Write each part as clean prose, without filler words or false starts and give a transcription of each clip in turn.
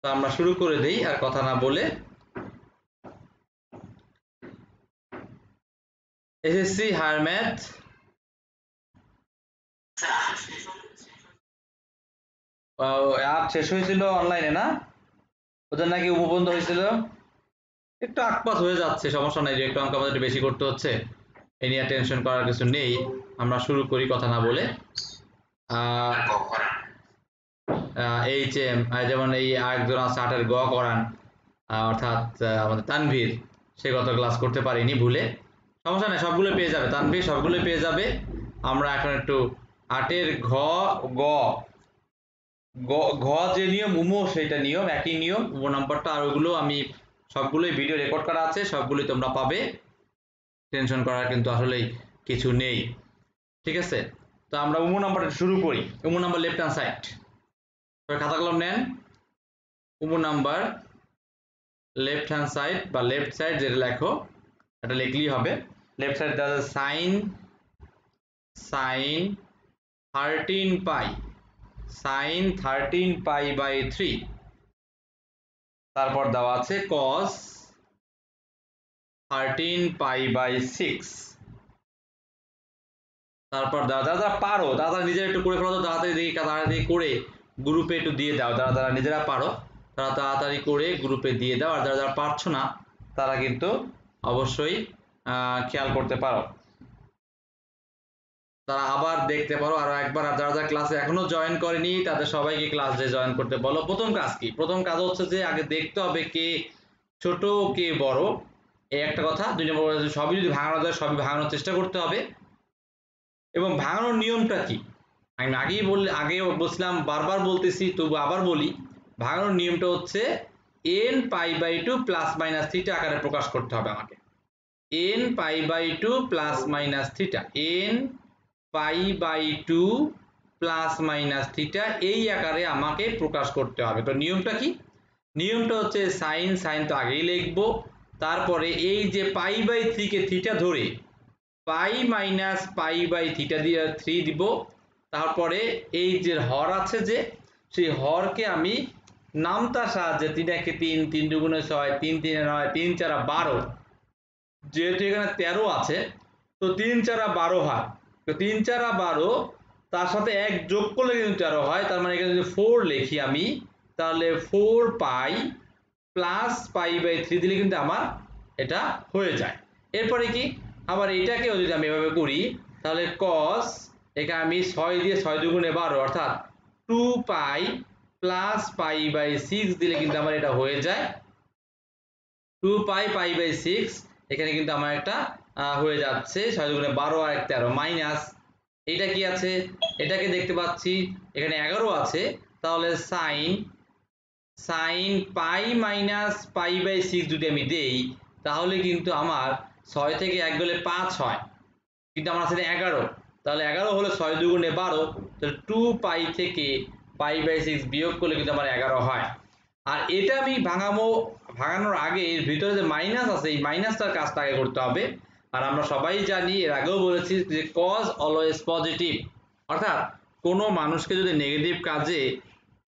তো আমরা শুরু করে দেই আর কথা না বলে। এসএসসি হায়ার ম্যাথ অ্যাপ শেষ হয়েছিল অনলাইনে না, ওদের নাকি উপবন্ধ হয়েছিল, একটু আকপাত হয়ে যাচ্ছে, সমস্যা নাই, যে একটু অঙ্ক আমাদের একটু বেশি করতে হচ্ছে, এ নিয়ে টেনশন করার কিছু নেই। আমরা শুরু করি কথা না বলে। এইচ এম যেমন এই আরেকজন আছে 8-এর গ করান, অর্থাৎ আমাদের তানভীর, সে গত ক্লাস করতে পারিনি ভুলে, সমস্যা নেই, সবগুলো পেয়ে যাবে তানভীর, সবগুলো পেয়ে যাবে। আমরা এখন একটু 8-এর ঘ গ ঘ যে নিয়ম উমো সেটা নিয়ম, একই নিয়ম, উমো নাম্বারটা, আর ওগুলো আমি সবগুলোই ভিডিও রেকর্ড করা আছে, সবগুলোই তোমরা পাবে, টেনশন করার কিন্তু আসলেই কিছু নেই, ঠিক আছে। তো আমরা উমো নাম্বারটা শুরু করি। উমো নাম্বার লেফট হ্যান্ড সাইড, খাতা কলম নেন। উমো নাম্বার লেফট হ্যান্ড সাইড বা লেফট সাইড যেটা লেখো এটা লিখলেই হবে। লেফট সাইড দেওয়া আছে sine 13 pi, sine 13 pi by 3। তারপর দেওয়া আছে cos 13 পাই বাই 6। তারপর যারা পারো তারা নিজেরা একটু করে ফেলো তো, তাড়াতাড়ি দেখি, তাড়াতাড়ি করে গ্রুপে একটু দিয়ে দাও, যারা নিজেরা পারো তারা তাড়াতাড়ি করে গ্রুপে দিয়ে দাও, আর যারা পারছো না তারা কিন্তু অবশ্যই খেয়াল করতে পারো, তারা আবার দেখতে পারো আরো একবার। আর যারা ক্লাসে এখনো জয়েন করেনি তাদের সবাইকে ক্লাসে জয়েন করতে বলো। প্রথম কাজ কি? প্রথম কাজ হচ্ছে যে আগে দেখতে হবে কে ছোট কে বড়, এই একটা কথা। 2 নম্বর, সবই যদি ভাঙানো যায় সবই ভাঙানোর চেষ্টা করতে হবে। এবং ভাঙানোর নিয়মটা কি আমি আগে বলছিলাম, বারবার বলতেছি, তবু আবার বলি, ভাঙানোর নিয়মটা হচ্ছে n pi by 2 plus minus theta আকারে প্রকাশ করতে হবে আমাকে। n pi by 2 plus minus theta, n pi by 2 plus minus theta, এই আকারে আমাকে প্রকাশ করতে হবে। তো নিয়মটা কি? নিয়মটা হচ্ছে সাইন তো আগেই লিখবো, তারপরে এই যে পাই বাই 3 কে থিটা ধরে পাই মাইনাস পাই বাই থিটা দিয়ে 3 দিব, তারপরে এই যে হর আছে যে সেই হরকে আমি নামতার সাহায্যে 3 একে 3, 3 দুগুণে 6, 3 3 9, 3 4 12, যেহেতু এখানে 13 আছে তো 3 4 12 হয়, তো 3 4 12 তার সাথে 1 যোগ করলে কিন্তু 13 হয়। তার মানে এখানে যদি 4 লিখি আমি, তাহলে 4 পাই প্লাস পাই বাই 3 দিলে কিন্তু আমার এটা হয়ে যায়। এরপরে কি, আবার এটাকেও যদি আমি এভাবে করি তাহলে cos, এখানে আমি 6 দিয়ে 6 দুগুণে 12 অর্থাৎ 2 পাই প্লাস পাই বাই 6 দিলে কিন্তু আমার এটা হয়ে যায় 2 পাই পাই বাই 6। এখানে কিন্তু আমার একটা হয়ে যাচ্ছে 6 দুগুণে 12 আর 13 মাইনাস, এটা কি আছে, এটাকে দেখতে পাচ্ছি এখানে 11 আছে, তাহলে sine pi minus pi by 6 যদি আমি দেই তাহলে কিন্তু আমার 6 থেকে 1 গেলে 5 হয়, কিন্তু আমার আছে 11, তাহলে 11 হলো 6 দুগুণে 12, তাহলে 2 পাই থেকে পাই বাই 6 বিয়োগ করলে কিন্তু আমার 11 হয়। আর এটা আমি ভাঙানোর আগে এর ভিতরে যে মাইনাস আছে এই মাইনাসটার কাজটা আগে করতে হবে। আর আমরা সবাই জানি, এর আগেও বলেছি যে cos অলওয়েজ পজিটিভ, অর্থাৎ কোনো মানুষকে যদি নেগেটিভ কাজে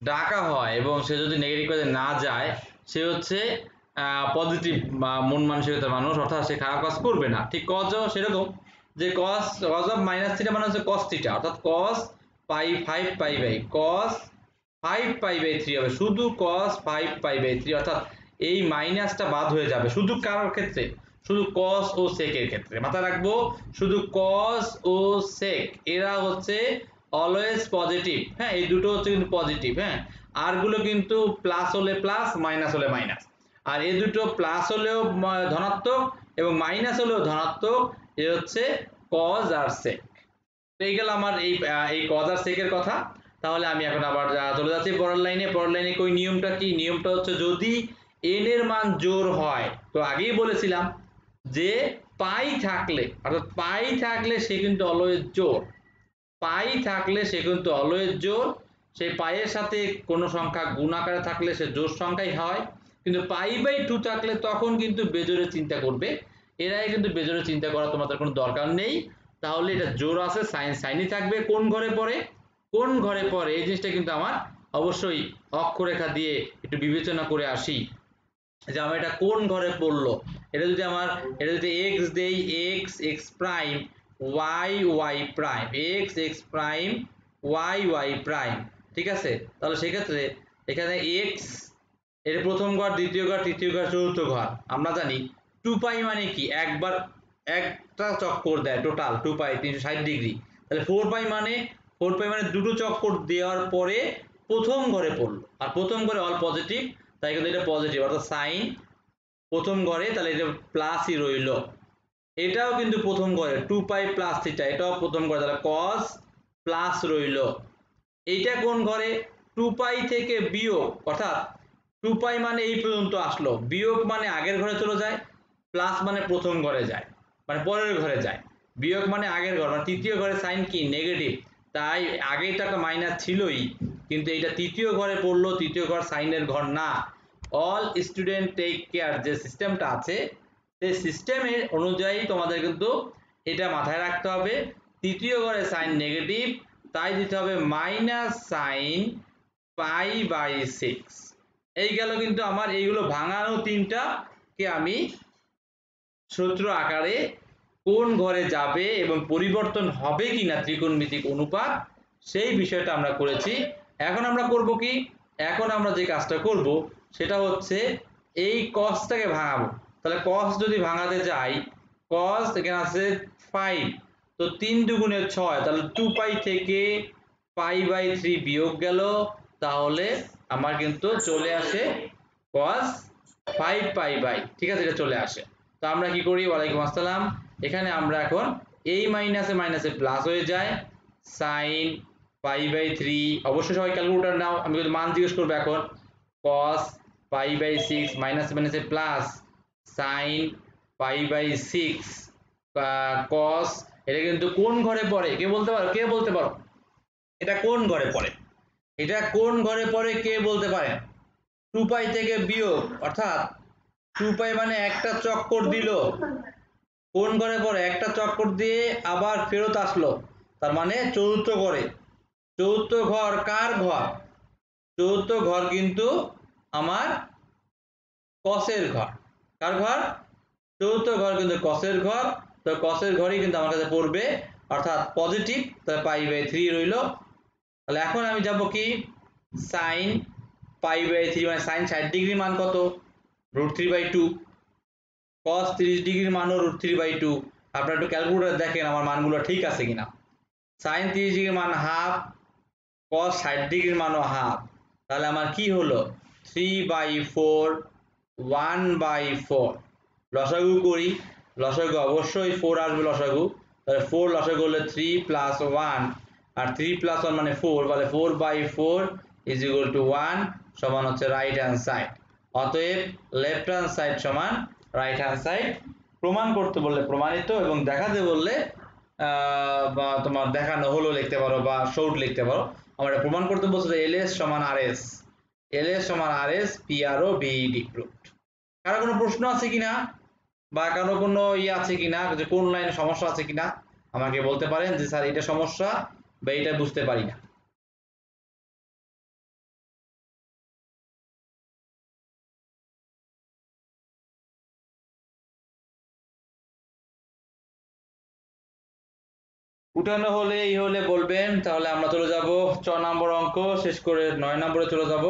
ডাকা হয় এবং সে যদি নেগেটিভ কাজে না যায়, সে হচ্ছে পজিটিভ মন মানসিকতার মানুষ, অর্থাৎ সে খারাপ কাজ করবে না। ঠিক cos-ও সেরকম, যে cos অফ মাইনাস থিটা মানে হচ্ছে cos থিটা, অর্থাৎ cos pi 5 pi by cos 5 pi by 3 হবে, শুধু cos 5 পাই বাই 3, অর্থাৎ এই মাইনাসটা বাদ হয়ে যাবে। শুধু কারোর ক্ষেত্রে? শুধু cos ও sec এর ক্ষেত্রে। মাথায় রাখবো, শুধু cos ও sec এরা হচ্ছে অলওয়েজ পজিটিভ, হ্যাঁ, এই দুটো হচ্ছে কিন্তু পজিটিভ, হ্যাঁ, আর গুলো কিন্তু প্লাস হলে প্লাস, মাইনাস হলে মাইনাস। আর এই দুটো প্লাস হলেও ধনাত্মক এবং মাইনাস হলেও ধনাত্মক, এ হচ্ছে cos আর sec। তো এই গেল আমার এই cos আর sec এর কথা। তাহলে আমি এখন আবার চলে যাচ্ছি পরের লাইনে। পরের লাইনে কই নিয়মটা কি? নিয়মটা হচ্ছে যদি n এর মান জোড় হয়, তো আগেই বলেছিলাম যে পাই থাকলে, অর্থাৎ পাই থাকলে সে কিন্তু অলওয়েজ জোড়, পাই থাকলে সে কিন্তু অলওয়েজ জোড়, সেই পাইয়ের সাথে কোনো সংখ্যা গুণ আকারে থাকলে সে জোড় সংখ্যাই হয়, কিন্তু পাই বাই 2 থাকলে তখন কিন্তু বেজোড়ে চিন্তা করবে। এর আগে কিন্তু বেজোড়ে চিন্তা করা তোমাদের কোনো দরকার নেই। তাহলে এটা জোড় আছে, সাইনই থাকবে। কোন ঘরে পড়ে? কোন ঘরে পড়ে এই জিনিসটা কিন্তু আমার অবশ্যই অক্ষরেখা দিয়ে একটু বিবেচনা করে আসি যে আমার এটা কোন ঘরে পড়লো। এটা যদি x দেই x prime y prime x prime y prime, ঠিক আছে। তাহলে সেক্ষেত্রে এখানে x এর প্রথম ঘর, দ্বিতীয় ঘর, তৃতীয় ঘর, চতুর্থ ঘর। আমরা জানি 2 পাই মানে কি একবার একটা চক্কর দেয়, টোটাল 2 পাই 360 ডিগ্রি। তাহলে 4 পাই মানে দুটো চক্কর দেওয়ার পরে প্রথম ঘরে পড়লো, আর প্রথম ঘরে অল পজিটিভ, তাই কিন্তু এটা পজিটিভ, অর্থাৎ সাইন প্রথম ঘরে, তাহলে এটা প্লাসই রইল। এটাও কিন্তু প্রথম ঘরে 2 পাই প্লাস থিটা, এটাও প্রথম ঘরে, তাহলে cos প্লাস রইল। এইটা কোন ঘরে? 2 পাই থেকে বিয়োগ, অর্থাৎ 2 পাই মানে এই পর্যন্ত আসলো, বিয়োগ মানে আগের ঘরে চলে যায়, প্লাস মানে প্রথম ঘরে যায়, মানে পরের ঘরে যায়, বিয়োগ মানে আগের ঘর, মানে তৃতীয় ঘরে সাইন কি নেগেটিভ, তাই আগেই তো একটা মাইনাস ছিলই, কিন্তু এটা তৃতীয় ঘরে পড়লো, তৃতীয় ঘর সাইনের ঘর না। অল স্টুডেন্ট টেক কেয়ার যে সিস্টেমটা আছে, সেই সিস্টেমের অনুযায়ী তোমাদের কিন্তু এটা মাথায় রাখতে হবে। তৃতীয় ঘরে সাইন নেগেটিভ, তাই দিতে হবে মাইনাস সাইন পাই বাই 6। এই গেল কিন্তু আমার এইগুলো ভাঙানো তিনটা কে আমি সূত্র আকারে কোন ঘরে যাবে এবং পরিবর্তন হবে কিনা ত্রিকোণমিতিক অনুপাত, সেই বিষয়টা আমরা করেছি। এখন আমরা করব কি, এখন আমরা যে কাজটা করব সেটা হচ্ছে এই cosটাকে ভাঙাবো। তাহলে cos যদি ভাঙাতে যাই, cos এখানে আছে 5, তো 3 দুগুণে 6, তাহলে 2 পাই থেকে পাই বাই 3 বিয়োগ গেল, তাহলে আমার কিন্তু চলে আসে cos 5 পাই বাই, ঠিক আছে, এটা চলে আসে। তো আমরা কি করি, ওয়ালাইকুম আসসালাম, এখানে আমরা এখন এই মাইনাসে মাইনাসে প্লাস হয়ে যায়, sin পাই বাই 3, অবশ্যই সবাই ক্যালকুলেটর নাও, আমি যদি মান জিজ্ঞেস করবো এখন, cos পাই বাই 6 মাইনাসে মাইনাসে plus sin pi by 6 cos, এটা কিন্তু কোন ঘরে পড়ে কে বলতে পারো, এটা কোন ঘরে পড়ে, এটা কোন ঘরে পড়ে কে বলতে পারে? 2 পাই থেকে বিয়োগ, অর্থাৎ 2 পাই মানে একটা চক্কর দিল, কোন ঘরে পড়ে? একটা চক্কর দিয়ে আবার ফেরত আসলো, তার মানে চতুর্থ ঘরে। চতুর্থ ঘর কার ঘর? চতুর্থ ঘর কিন্তু আমার কসের ঘর। কার ঘর? চতুর্থ ঘর কিন্তু কসের ঘর, তো কসের ঘরই কিন্তু আমার কাছে পড়বে, অর্থাৎ পজিটিভ, তাহলে পাই বাই 3 রইল। তাহলে এখন আমি যাব কি, সাইন পাই বাই 3 মানে সাইন 60 ডিগ্রি মান কত? √3/2, cos 30 ডিগ্রির মানও √3/2। আপনারা একটু ক্যালকুলেটর দেখেন আমার মানগুলো ঠিক আছে কিনা। সাইন 30 ডিগ্রির মান হাফ, cos 60 ডিগ্রির মানও হাফ, তাহলে আমার কি হলো 3/4 1/4। লসাগু করি, লসাগু অবশ্যই 4 আসবে লসাগু, তাহলে 4 লসাগু হলে 3 + 1, আর 3 + 1 মানে 4, তাহলে 4/4 = 1 সমান হচ্ছে রাইট হ্যান্ড সাইড। অতএব লেফট হ্যান্ড সাইড সমান রাইট হ্যান্ড সাইড। প্রমাণ করতে বললে প্রমাণিত, এবং দেখাতে বললে বা তোমার দেখানো হলো লিখতে পারো বা শোড লিখতে পারো। আমরা প্রমাণ করতে বলছি যে ls সমান rs, ls সমান rs pro bed প্রুফড। কারো কোনো প্রশ্ন আছে কিনা, বা কারো কোনো আছে কিনা যে কোন লাইনে সমস্যা আছে কিনা আমাকে বলতে পারেন যে স্যার এটা সমস্যা বা এটা বুঝতে পারি না। উঠানো হলে এই হলে বলবেন, তাহলে আমরা চলে যাব 6 নম্বর অঙ্ক শেষ করে 9 নম্বরে চলে যাব।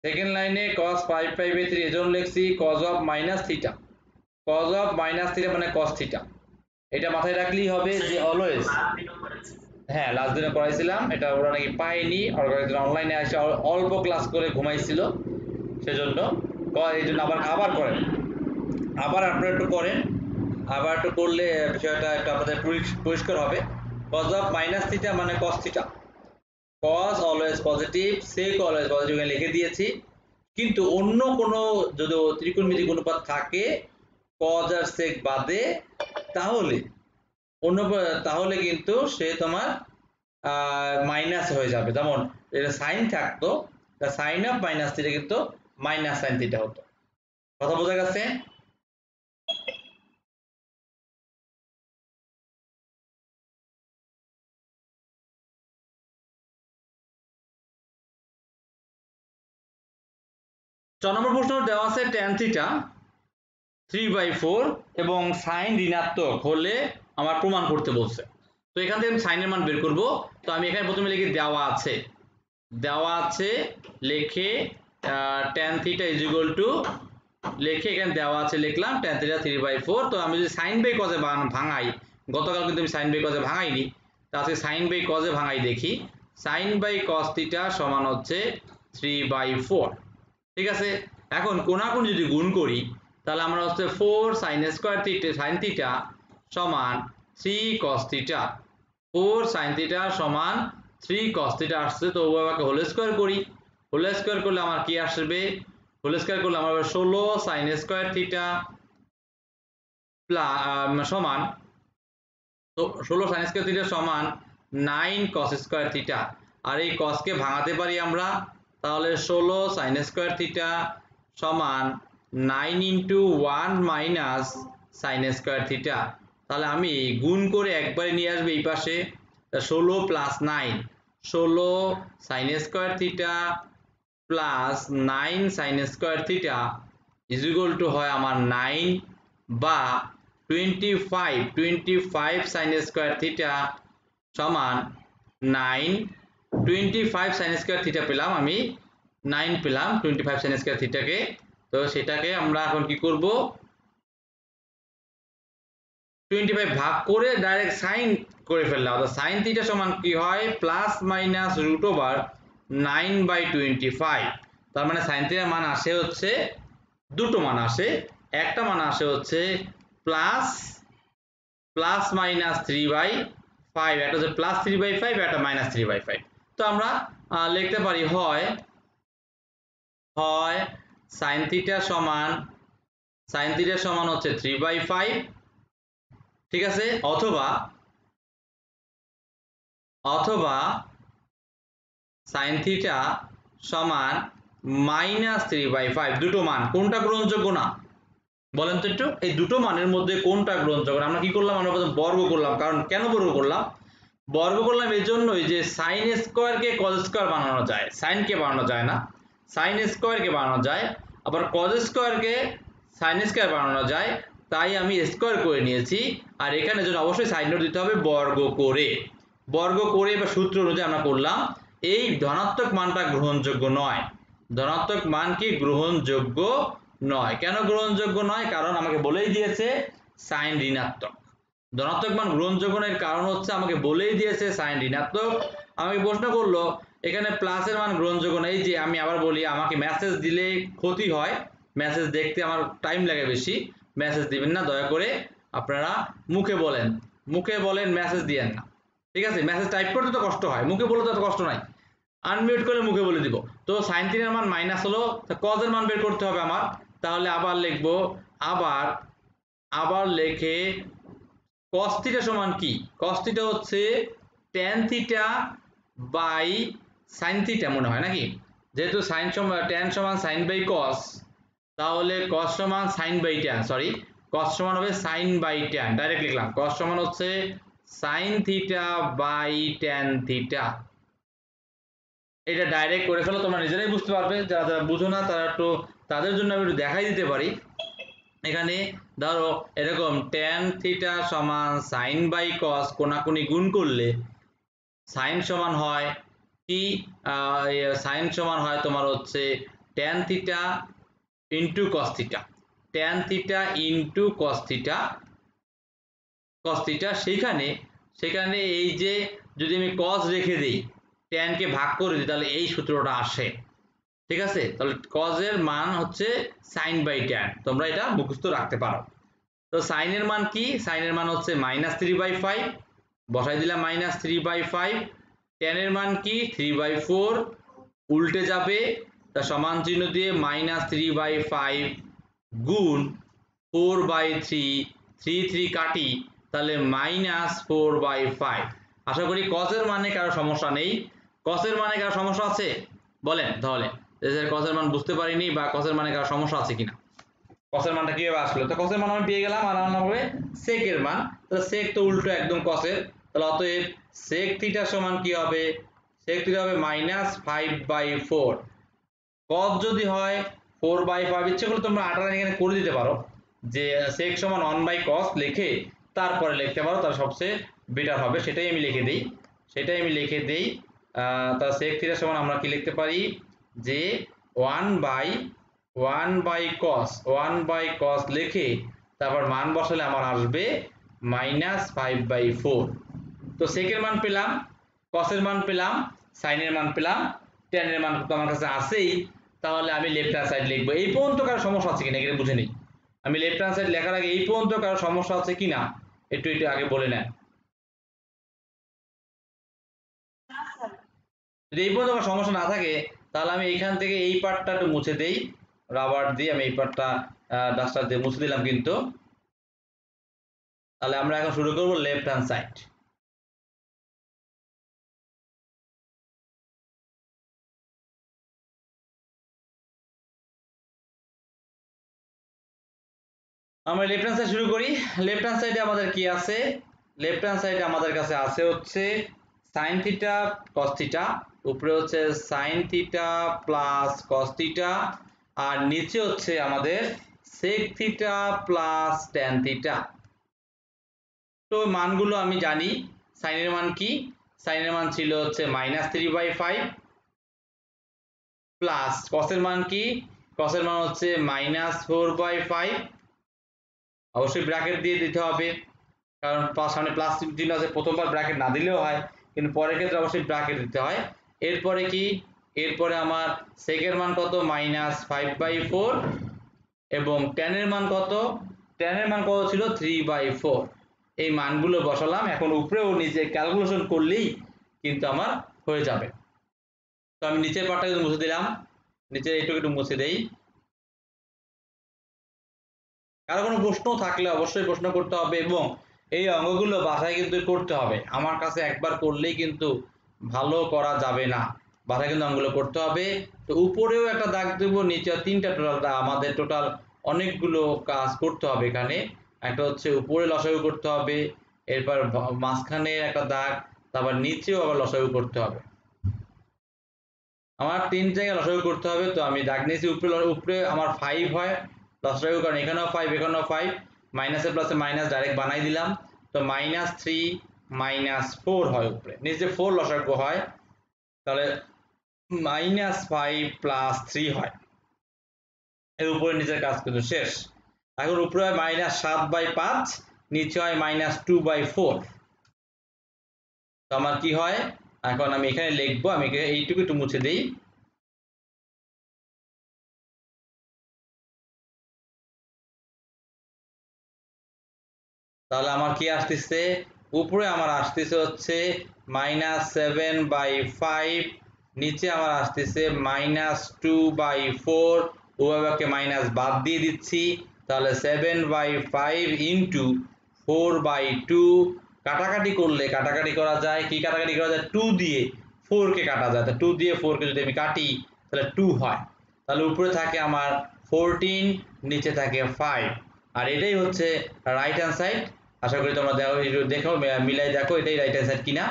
সেকেন্ড লাইনে cos 5/3 এজন্য লিখছি cos of minus theta, cos of minus theta মানে cos theta, এটা মাথায় রাখলেই হবে যে অলওয়েজ, হ্যাঁ লাস্ট দিনে করাইছিলাম, এটা ওরা নাকি পায়নি, অনলাইনে এসে অল্প ক্লাস করে ঘুমাইছিল, সেজন্য এই জন্য আবার করেন, আবার আপনারা একটু করেন, আবার একটু করলে বিষয়টা একটু আপনাদের পরিষ্কার হবে। cos of minus theta মানে cos theta, cos always positive, sec always positive লিখে দিয়েছি, কিন্তু অন্য কোনো যদি ত্রিকোণমিতিক অনুপাত থাকে cos আর sec বাদে, তাহলে অন্য তাহলে কিন্তু সে তোমার মাইনাস হয়ে যাবে। যেমন এটা সাইন থাকতো, সাইন অফ মাইনাস থিটা কিন্তু মাইনাস সাইন থিটা হতো। কথা বোঝা গেছে? 4 নম্বর প্রশ্ন দেওয়া আছে tan থিটা 3/4 এবং সাইন ঋণাত্মক হলে আমার প্রমাণ করতে বলছে। তো এখান থেকে আমি সাইনের মান বের করব। তো আমি এখানে প্রথমে লিখি দেওয়া আছে লিখে tan theta is equal to লিখে এখানে দেওয়া আছে লিখলাম tan থিটা 3/4। তো আমি যদি সাইন বাই কজে ভাঙাই, গতকাল কিন্তু আমি সাইন বাই কজে ভাঙাইনি, তো আজকে সাইন বাই কজে ভাঙাই দেখি। সাইন বাই কস থিটা সমান হচ্ছে 3/4। ঠিক আছে, এখন কোনাকুনি যদি গুণ করি তাহলে আমরা হচ্ছে 4 sin square theta sin theta সমান 3 cos থিটা, 4 sin থিটা সমান 3 cos থিটা আসছে। তো উভয়কে হোল স্কয়ার করি, হোল স্কয়ার করলে আমার কি আসবে, হোল স্কয়ার করলে আমার 16 sin স্কয়ার থিটা সমান, তো 16 sin স্কয়ার থিটা সমান 9 cos স্কয়ার থিটা। আর এই cos কে ভাঙাতে পারি আমরা, তাহলে 16 sin স্কয়ার থিটা সমান 9 into 1 minus sin square theta. তাহলে আমি গুণ করে একবারে নিয়ে আসবে এই পাশে, 16 plus 9 16 sin square theta plus 9 sin square theta is equal to হয় আমার 9 বা 25 sin স্কয়ার থিটা সমান 9, 25 sin স্কয়ার থিটা পেলাম, আমি 9 পেলাম 25 sin স্কয়ার থিটাকে। তো সেটাকে আমরা এখন কি করব, 25 ভাগ করে ডাইরেক্ট সাইন করে ফেললাম। তো সাইন থিটা সমান কি হয়, প্লাস মাইনাস রুট ওভার 9/25। তার মানে সাইন থিটার মান আসে হচ্ছে দুটো মান আসে, একটা মান আসে হচ্ছে প্লাস মাইনাস 3/5, একটা হচ্ছে প্লাস 3/5, একটা মাইনাস 3/5। তো আমরা লিখতে পারি হয় সাইন থিটা সমান হচ্ছে 3/5, ঠিক আছে, অথবা সাইন থিটা সমান মাইনাস 3/5। দুটো মান কোনটা গ্রহণযোগ্য না বলেন তো একটু, এই দুটো মানের মধ্যে কোনটা গ্রহণযোগ্য? আমরা কি করলাম, আমরা প্রথমে বর্গ করলাম। কারণ কেন বর্গ করলাম, বর্গ করলাম এই জন্যই যে সাইন স্কয়ারকে কজ স্কয়ার বানানো যায়, সাইনকে বানানো যায় না, সাইন স্কয়ারকে বানানো যায়, আবার কজ স্কয়ারকে সাইন স্কয়ার বানানো যায়, তাই আমি স্কয়ার করে নিয়েছি। আর এখানে জন্য অবশ্যই সাইন নোট দিতে হবে বর্গ করে বা সূত্র অনুযায়ী আমরা করলাম। এই ধনাত্মক মানটা গ্রহণযোগ্য নয়, ধনাত্মক মান কি গ্রহণযোগ্য নয়। কেন গ্রহণযোগ্য নয়, কারণ আমাকে বলেই দিয়েছে সাইন ঋণাত্মক। ধনাত্মক মান গ্রহণযোগ্য নয়, কারণ হচ্ছে আমাকে বলেই দিয়েছে সাইন ঋণাত্মক। আমাকে প্রশ্ন করলো এখানে প্লাসের মান গ্রহণযোগ্য না। এই যে আমি আবার বলি, আমাকে মেসেজ দিলে ক্ষতি হয়, মেসেজ দেখতে আমার টাইম লাগে বেশি, মেসেজ দিবেন না দয়া করে, আপনারা মুখে বলেন, মেসেজ দিয়েন না, ঠিক আছে। মেসেজ টাইপ করতে তো কষ্ট হয়, মুখে বলতে তো কষ্ট নাই, আনমিউট করে মুখে বলে দিব। তো সাইন থিটার মান মাইনাস হলো, কজের মান বের করতে হবে আমার, তাহলে আবার লিখবো, আবার লেখে cos থিটা সমান কি, cos থিটা হচ্ছে tan theta by sin theta মনে হয় নাকি, যেহেতু sin সমান tan সমান sin বাই cos, তাহলে cos সমান sin বাই tan, সরি cos সমান হবে sin বাই tan, ডাইরেক্ট লিখলাম cos সমান হচ্ছে sin theta by tan theta. এটা ডাইরেক্ট করে ফেলো, তোমরা নিজেরাই বুঝতে পারবে, যারা যারা বুঝো না তারা একটু, তাদের জন্য আমি একটু দেখাই দিতে পারি। এখানে ধরো এরকম tan থিটা সমান sin বাই cos, কোনাকুনি গুণ করলে সাইন সমান হয় কি, সাইন সমান হয় তোমার হচ্ছে tan theta into cos theta, tan theta into cos theta, সেখানে এই যে যদি আমি cos রেখে দিই, tan কে ভাগ করে দিই, তাহলে এই সূত্রটা আসে, ঠিক আছে। তাহলে cos এর মান হচ্ছে sin বাই tan, তোমরা এটা মুখস্থ রাখতে পারো। তো sin এর মান কি, sin এর মান হচ্ছে -3/5, বসাই দিলাম -3/5, tan এর মান কি 3/4, উল্টে যাবে, তা সমান চিহ্ন দিয়ে -3/5 গুণ 4/3, 3 কাটি, তাহলে -4/5। আশা করি cos এর মানে কারো সমস্যা নেই। cos এর মানে কারো সমস্যা আছে বলেন তাহলে, cos এর মান বুঝতে পারিনি বা cos এর মানে কারো সমস্যা আছে কিনা, cos এর মানটা কিভাবে আসলো। তো cos এর মান আমি পেয়ে গেলাম, আর আমার হবে sec এর মান, তো sec তো উল্টো একদম cos এর, তাহলে অতএব sec থিটা সমান কি হবে, sec থিটা হবে -5/4, cos যদি হয় 4/5 ইচ্ছে করলে তোমরা আন্ডারলাইন এখানে করে দিতে পারো যে sec সমান 1/cos লিখে তারপরে লিখতে পারো, তাহলে সবচেয়ে বেটার হবে। সেটাই আমি লিখে দেই। তাহলে sec থিটা সমান আমরা কি লিখতে পারি যে 1/cos লিখে তারপর মান বসালে আমার আসবে -5/4। তো sec এর মান পেলাম, cos এর মান পেলাম, sin এর মান পেলাম, tan এর মান তো আমার কাছে আছেই। তাহলে আমি লেফট হ্যান্ড সাইড লিখবো। এই পর্যন্ত কারো সমস্যা আছে কিনা এটা বুঝে নিই। আমি লেফট হ্যান্ড সাইড লেখার আগে এই পর্যন্ত কারো সমস্যা আছে কিনা একটু আগে বলে নেন। যদি এই পর্যন্ত আমার সমস্যা না থাকে তাহলে আমি এইখান থেকে এই পার্টটা একটু মুছে দেই, রাবার দিয়ে আমি এই পার্টটা ডাস্টার দিয়ে মুছে দিলাম কিন্তু। তাহলে আমরা এখন শুরু করব লেফট হ্যান্ড সাইড। আমরা লেফট হ্যান্ড সাইড শুরু করি। লেফট হ্যান্ড সাইডে আমাদের কি আছে? লেফট হ্যান্ড সাইডে আমাদের কাছে আছে হচ্ছে sin থিটা cos থিটা, উপরে হচ্ছে sin theta plus cos theta, আর নিচে হচ্ছে আমাদের sec theta plus tan theta. তো মানগুলো আমি জানি। sin এর মান কি? sin এর মান ছিল হচ্ছে -3/5 প্লাস cos এর মান কি? cos এর মান হচ্ছে -4/5। অবশ্যই ব্র্যাকেট দিয়ে দিতে হবে, কারণ সামনে প্লাস চিহ্ন আছে, প্রথমবার ব্র্যাকেট না দিলেও হয়, কিন্তু পরের ক্ষেত্রে অবশ্যই ব্র্যাকেট দিতে হয়। এরপরে কি? এরপরে আমার sec এর মান কত? -5/4 এবং tan এর মান কত? tan এর মান কত ছিল? 3/4। এই মানগুলো বসালাম। এখন উপরে ও নিচে ক্যালকুলেশন করলেই কিন্তু আমার হয়ে যাবে। তো আমি নিচের পার্টটা একটু মুছে দিলাম, নিচের এইটুকু একটু মুছে দেই। কারো কোনো প্রশ্ন থাকলে অবশ্যই প্রশ্ন করতে হবে, এবং এই অঙ্কগুলো বাসায় কিন্তু করতে হবে। আমার কাছে একবার করলেই কিন্তু ভালো করা যাবে না, বাসায় কিন্তু অঙ্কগুলো করতে হবে। তো উপরেও একটা দাগ দেবো, নিচে তিনটা টোটাল আমাদের টোটাল অনেকগুলো কাজ করতে হবে এখানে। একটা হচ্ছে উপরে লসাগু করতে হবে, এরপর মাঝখানে একটা দাগ, তারপর নিচেও আবার লসাগু করতে হবে। আমার 3 জায়গায় লসাগু করতে হবে। তো আমি দাগ নিয়েছি উপরে আমার 5 হয় লসাগু, কারণ এখানেও 5 এখানেও 5, মাইনাসে প্লাসে মাইনাস ডাইরেক্ট বানাই দিলাম। তো -3 -4 হয় উপরে, নিচে 4 লসাগু হয়, তাহলে -5 + 3 হয়। এর উপরে নিচের কাজ কিন্তু শেষ। এখন উপরে হয় -7/5, নিচে হয় -2/4। তো আমার কি হয়? এখন আমি এখানে লিখবো, আমি এইটুকু একটু মুছে দিই। তাহলে আমার কি আসতেছে? উপরে আমার আসতেছে হচ্ছে -7/5, নিচে আমার আসতেছে -2/4। উভয়কে মাইনাস বাদ দিয়ে দিচ্ছি, তাহলে 7/5 ইন্টু 4/2। কাটাকাটি করলে কাটাকাটি করা যায়, কি কাটাকাটি করা যায়? 2 দিয়ে 4 কে কাটা যায়। তো 2 দিয়ে 4 কে যদি আমি কাটি তাহলে 2 হয়। তাহলে উপরে থাকে আমার 14, নিচে থাকে 5, আর এটাই হচ্ছে রাইট হ্যান্ড সাইড। আশা করি তোমরা দেখো মিলাই দেখো এটাই রাইট হ্যান্ড সাইড কিনা।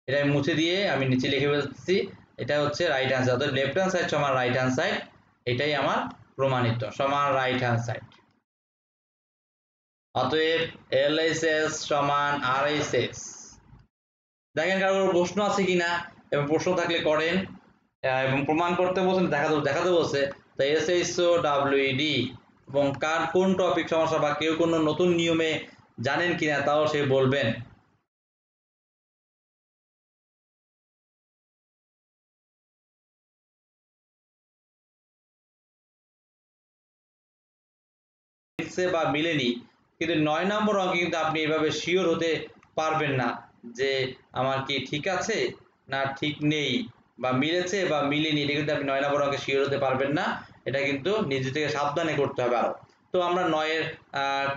এটা আমি মুছে দিয়ে আমি নিচে লিখে ফেলতেছি, এটা হচ্ছে রাইট হ্যান্ড সাইড। অর্থাৎ লেফট হ্যান্ড সাইড সমান রাইট হ্যান্ড সাইড, এটাই আমার প্রমাণিত, সমান রাইট হ্যান্ড সাইড। অতএব LHS সমান RHS। দেখেন কারো প্রশ্ন আছে কিনা, এবং প্রশ্ন থাকলে করেন, এবং প্রমাণ করতে বলছেন, দেখাতে বলছে। তাই SHO WED এবং কার কোন টপিক সমস্যা বা কেউ কোনো নতুন নিয়মে জানেন কিনা তাও সে বলবেন। বা মিলেনি, কিন্তু 9 নম্বর অঙ্কে কিন্তু আপনি এভাবে শিওর হতে পারবেন না যে আমার কি ঠিক আছে না ঠিক নেই, বা মিলেছে বা মিলেনি, এটা কিন্তু আপনি 9 নম্বর অঙ্কে শিওর হতে পারবেন না। এটা কিন্তু নিজে থেকে সাবধানে করতে হবে আরো। তো আমরা 9 এর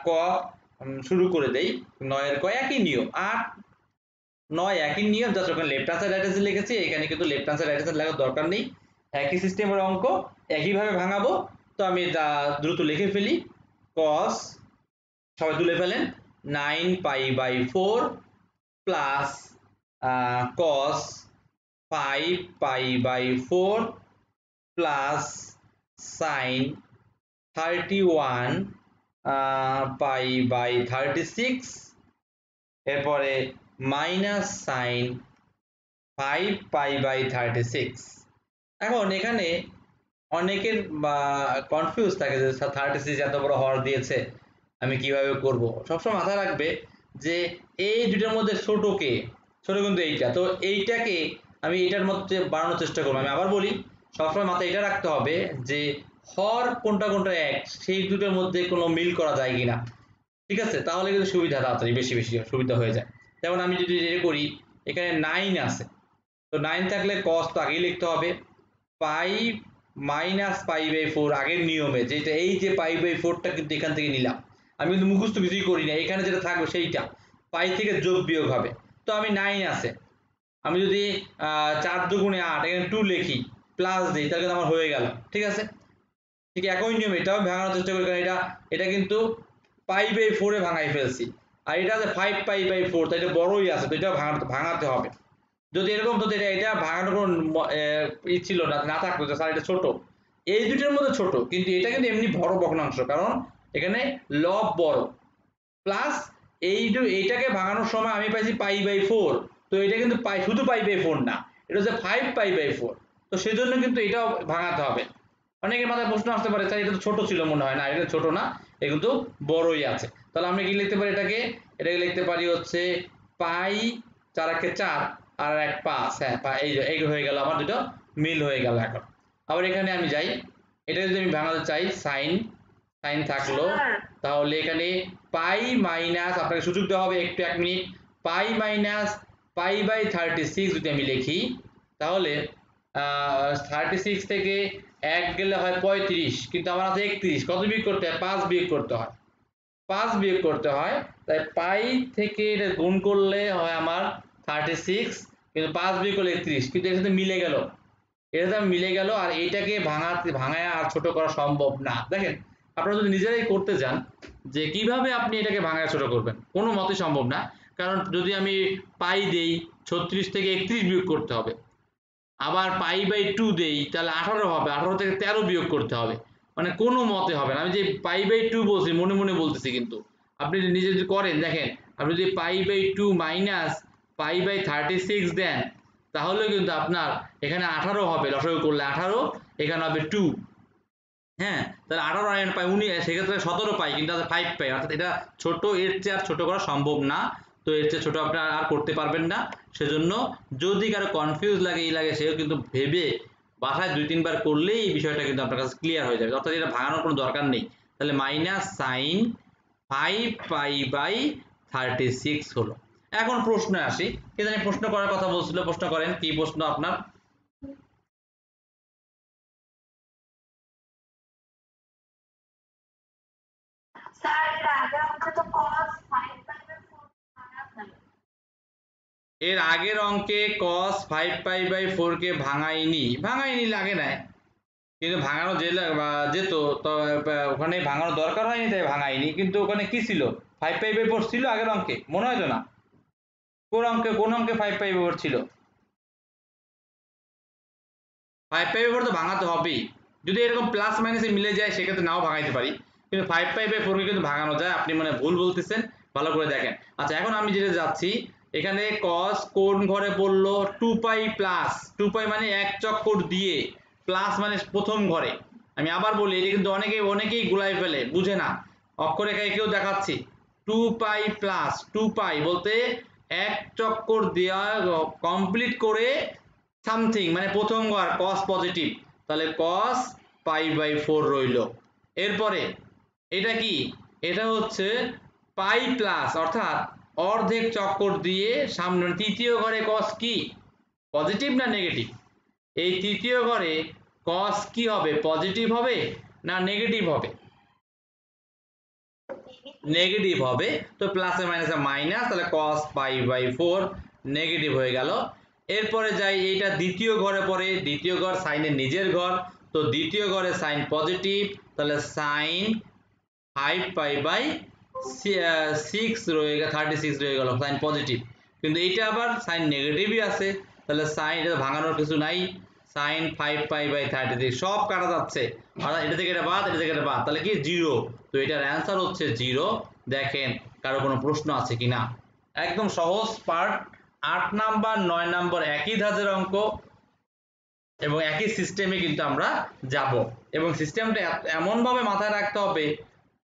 ক শুরু করে দেই। 9 এর ক একই নিয়ম, 8 9 একই নিয়ম, জাস্ট ওখানে left hand side right hand side লিখেছি, এখানে কিন্তু left hand side right hand side লেখার দরকার নেই। একই সিস্টেমের অঙ্ক, একইভাবে ভাঙাবো। তো আমি দ্রুত লিখে ফেলি। cos, সবাই তুলে ফেলেন, 9π/4 plus cos 5π/4 plus sine 31 pi by 36, এরপরে মাইনাস সাইন 5 পাই বাই 36। এখন এখানে অনেকের কনফিউজ থাকে যে 36 এত বড় হর দিয়েছে আমি কিভাবে করব। সবসময় মাথায় রাখবে যে এই দুটোর মধ্যে ছোট কে, ছোট কিন্তু এইটা, তো এইটাকে আমি এটার মধ্যে বাড়ানোর চেষ্টা করবো। আমি আবার বলি, সবসময় মাথায় এটা রাখতে হবে যে হর কোনটা কোনটা এক, সেই দুটোর মধ্যে কোনো মিল করা যায় কিনা, ঠিক আছে? তাহলে কিন্তু সুবিধা তাড়াতাড়ি বেশি বেশি সুবিধা হয়ে যায়। যেমন আমি যদি এটা করি, এখানে 9 আছে, তো 9 থাকলে cos তো আগেই লিখতে হবে, পাই মাইনাস পাই বাই 4 আগের নিয়মে, যেটা এই যে পাই বাই 4টা কিন্তু এখান থেকে নিলাম, আমি কিন্তু মুখস্থ কিছুই করি না, এখানে যেটা থাকবে সেইটা পাই থেকে যোগ বিয়োগ হবে। তো আমি 9 আছে, আমি যদি 4 দুগুণে 8 এখানে 2 লিখি প্লাস দিই, তাহলে আমার হয়ে গেল, ঠিক আছে? ঠিক একই নিয়ম এটাও ভাঙানোর চেষ্টা করি, কারণ এটা কিন্তু পাই বাই 4 এ ভাঙাই ফেলছি, আর এটা আছে 5 পাই বাই 4, তাই এটা বড়ই আছে, তো এটাও ভাঙাতে হবে। যদি এরকম তো এটা ভাঙানোর কোনো ছিল না, না থাকতো যে স্যার এটা ছোট, এই দুটোর মধ্যে ছোট, কিন্তু এটা কিন্তু এমনি বড় ভগ্নাংশ, কারণ এখানে লব বড়, প্লাস এইটাকে ভাঙানোর সময় আমি পাইছি পাই বাই 4, তো এটা কিন্তু শুধু পাই বাই 4 না, এটা হচ্ছে 5 পাই বাই 4, তো সেজন্য কিন্তু এটাও ভাঙাতে হবে। অনেকের মাথায় প্রশ্ন আসতে পারে স্যার এটা তো ছোট ছিল মনে হয়, না এটা ছোট না, এটা কিন্তু বড়ই আছে। তাহলে আমরা কি লিখতে পারি এটাকে লিখতে পারি হচ্ছে পাই 4 একে 4 আর 1 5, হ্যাঁ এই হয়ে গেল, আমার দুটো মিল হয়ে গেল। এখন আবার এখানে আমি যাই, এটা যদি আমি ভাঙাতে চাই, সাইন থাকলো, তাহলে এখানে পাই মাইনাস, আপনাকে সুযোগ দেওয়া হবে একটু 1 minute, pi minus pi by 36 যদি আমি লিখি, তাহলে 36 থেকে 1 গেলে হয় 35, কিন্তু আমার আছে 31, কত বিয়োগ করতে হয়? 5 বিয়োগ করতে হয়, 5 বিয়োগ করতে হয়, তাই পাই থেকে এটা গুণ করলে হয় আমার 36, কিন্তু 5 বিয়োগ করলে 31, কিন্তু এর সাথে মিলে গেল, এর সাথে মিলে গেল, আর এইটাকে ভাঙায় আর ছোট করা সম্ভব না। দেখেন আপনারা যদি নিজেরাই করতে যান যে কিভাবে আপনি এটাকে ভাঙায় ছোট করবেন, কোনো মতেই সম্ভব না, কারণ যদি আমি পাই দেই 36 থেকে 31 বিয়োগ করতে হবে, আবার পাই বাই 2 দেই তাহলে 18 হবে, 18 থেকে 13 বিয়োগ করতে হবে, মানে কোনো মতে হবে না। আমি যে পাই বাই 2 বলছি মনে মনে বলতেছি, কিন্তু আপনি নিজে যদি করেন, দেখেন আপনি যদি pi by 2 minus pi by 36 দেন, তাহলে কিন্তু আপনার এখানে 18 হবে, লসাগু করলে 18, এখানে হবে 2, হ্যাঁ, তাহলে 18 আর পাই 19, সেক্ষেত্রে 17 পাই, কিন্তু 5 পাই, অর্থাৎ এটা ছোট, এর চেয়ে আর ছোট করা সম্ভব না। তো এর চেয়ে ছোট আপনারা আর করতে পারবেন না। সেজন্য যদি কারো কনফিউজ লাগে সেও কিন্তু ভেবে বাসায় 2-3 বার করলেই এই বিষয়টা কিন্তু আপনার কাছে ক্লিয়ার হয়ে যাবে, অর্থাৎ এটা ভাঙানোর কোনো দরকার নেই। তাহলে মাইনাস সাইন 5 পাই বাই 36 হলো। এখন প্রশ্নে আসি, কে জানি প্রশ্ন করার কথা বলছিল, প্রশ্ন করেন, কি প্রশ্ন আপনার? এর আগের অঙ্কে cos 5 পাই বাই 4 কে ভাঙাইনি লাগে না, কিন্তু ভাঙানো যেত, তো ওখানে ভাঙানো দরকার হয়নি তাই ভাঙাইনি, কিন্তু ওখানে কি ছিল? 5 পাই বাই 4 ছিল আগের অঙ্কে, মনে হয় তো না? কোন অঙ্কে 5 পাই বাই 4 ছিল? 5 পাই বাই 4 তো ভাঙাতে হবেই, যদি এরকম প্লাস মাইনাসে মিলে যায় সেক্ষেত্রে নাও ভাঙাইতে পারি, কিন্তু 5 পাই বাই 4 কে কিন্তু ভাঙানো যায়। আপনি মানে ভুল বলতেছেন, ভালো করে দেখেন। আচ্ছা, এখন আমি যেটা যাচ্ছি, এখানে cos কোন ঘরে পড়লো? 2 পাই প্লাস 2 পাই মানে 1 চক্কর দিয়ে, প্লাস মানে প্রথম ঘরে। আমি আবার বলি, এটা কিন্তু অনেকেই গুলাই ফেলে, বুঝে না, অক্ষরেখাকেও দেখাচ্ছি, 2 পাই প্লাস 2 পাই বলতে 1 চক্কর দেওয়া কমপ্লিট করে সামথিং, মানে প্রথম ঘর cos পজিটিভ, তাহলে cos পাই বাই 4 রইল। এরপরে এটা কি? এটা হচ্ছে পাই প্লাস, অর্থাৎ অর্ধেক চক্কর দিয়ে সামনে, তৃতীয় ঘরে cos কি পজিটিভ না নেগেটিভ? এই তৃতীয় ঘরে cos কি হবে? পজিটিভ হবে না নেগেটিভ হবে? নেগেটিভ হবে, তো প্লাসে মাইনাসে মাইনাস, তাহলে cos পাই বাই 4 নেগেটিভ হয়ে গেল। এরপরে যাই, এইটা দ্বিতীয় ঘরে পড়ে, দ্বিতীয় ঘর সাইনের নিজের ঘর, তো দ্বিতীয় ঘরে সাইন পজিটিভ, তাহলে সাইন 5 পাই বাই 6 রয়ে গেল, 36 রয়ে গেল সাইন পজিটিভ, কিন্তু এইটা আবার সাইন নেগেটিভই আছে, তাহলে সাইন, এটা ভাঙানোর কিছু নাই, sin 5π/33 সব কাটা যাচ্ছে, আর এটা থেকে এটা বাদ, এটা থেকে এটা বাদ, তাহলে কি 0। তো এটার অ্যান্সার হচ্ছে 0। দেখেন কারো কোনো প্রশ্ন আছে কিনা। একদম সহজ পার্ট। 8 নাম্বার 9 নাম্বার একই ধাঁচের অঙ্ক এবং একই সিস্টেমে কিন্তু আমরা যাব, এবং সিস্টেমটা এমন ভাবে মাথায় রাখতে হবে,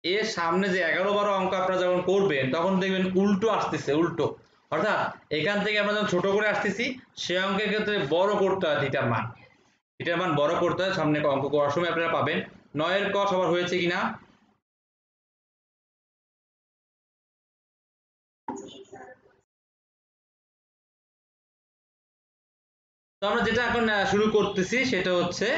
এর সামনে যে 11-12 অঙ্ক আপনারা যখন করবেন তখন দেখবেন উল্টো আসতেছে, উল্টো, অর্থাৎ এখান থেকে আমরা যখন ছোট করে আসতেছি সে অঙ্কের ক্ষেত্রে বড় করতে হয় থিটার মান বড় করতে হয় সামনে অঙ্ক করার সময়। আপনারা পাবেন 9 এর ক সবার হয়েছে কিনা। তো আমরা যেটা এখন শুরু করতেছি সেটা হচ্ছে